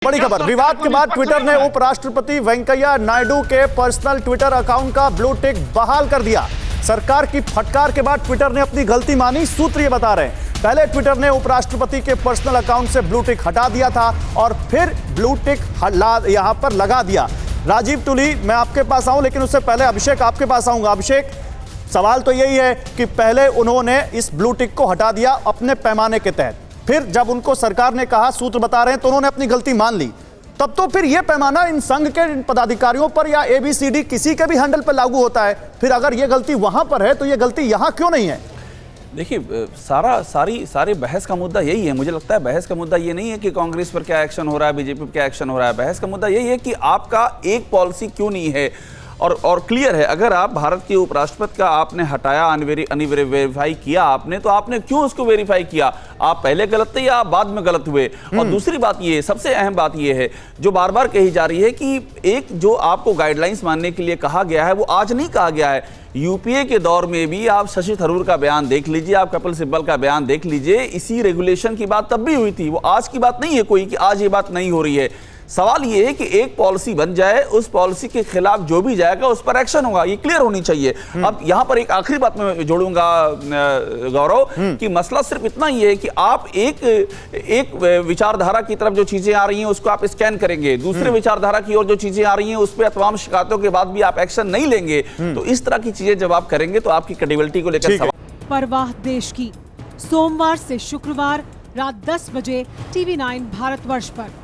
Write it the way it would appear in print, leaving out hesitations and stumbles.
बड़ी खबर, विवाद के बाद ट्विटर ने उपराष्ट्रपति वेंकैया नायडू के पर्सनल ट्विटर अकाउंट का ब्लू टिक बहाल कर दिया। सरकार की फटकार के बाद ट्विटर ने अपनी गलती मानी। सूत्र ये बता रहे हैं, पहले ट्विटर ने उपराष्ट्रपति के पर्सनल अकाउंट से ब्लू टिक हटा दिया था और फिर ब्लू टिक यहां पर लगा दिया। राजीव तुली, मैं आपके पास आऊं, लेकिन उससे पहले अभिषेक आपके पास आऊंगा। अभिषेक, सवाल तो यही है कि पहले उन्होंने इस ब्लू टिक को हटा दिया अपने पैमाने के तहत, फिर जब उनको सरकार ने कहा, सूत्र बता रहे हैं, तो उन्होंने अपनी गलती मान ली। तब तो फिर यह पैमाना इन संघ के पदाधिकारियों पर या ABCD किसी के भी हैंडल पर लागू होता है। फिर अगर यह गलती वहां पर है तो यह गलती यहां क्यों नहीं है? देखिए, सारी बहस का मुद्दा यही है। मुझे लगता है बहस का मुद्दा ये नहीं है कि कांग्रेस पर क्या एक्शन हो रहा है, बीजेपी पर क्या एक्शन हो रहा है। बहस का मुद्दा यही है कि आपका एक पॉलिसी क्यों नहीं है। और क्लियर है, अगर आप भारत के उपराष्ट्रपति का आपने हटाया, वेरीफाई किया आपने, तो आपने क्यों उसको वेरीफाई किया? आप पहले गलत थे या आप बाद में गलत हुए? और दूसरी बात ये, सबसे अहम बात ये है जो बार बार कही जा रही है कि एक जो आपको गाइडलाइंस मानने के लिए कहा गया है वो आज नहीं कहा गया है। यूपीए के दौर में भी आप शशि थरूर का बयान देख लीजिए, आप कपिल सिब्बल का बयान देख लीजिए, इसी रेगुलेशन की बात तब भी हुई थी। वो आज की बात नहीं है कोई कि आज ये बात नहीं हो रही है। सवाल ये है कि एक पॉलिसी बन जाए, उस पॉलिसी के खिलाफ जो भी जाएगा उस पर एक्शन होगा, ये क्लियर होनी चाहिए। अब यहां पर एक आखिरी बात मैं जोड़ूंगा गौरव, कि मसला सिर्फ इतना ही है कि आप एक विचारधारा की तरफ जो चीजें आ रही हैं उसको आप स्कैन करेंगे, दूसरे विचारधारा की ओर जो चीजें आ रही हैं उस पर तमाम शिकायतों के बाद भी आप एक्शन नहीं लेंगे। तो इस तरह की चीजें जब आप करेंगे तो आपकी क्रेडिबिलिटी को लेकर सवाल। परवाह देश की, सोमवार से शुक्रवार रात 10 बजे TV9 भारतवर्ष पर।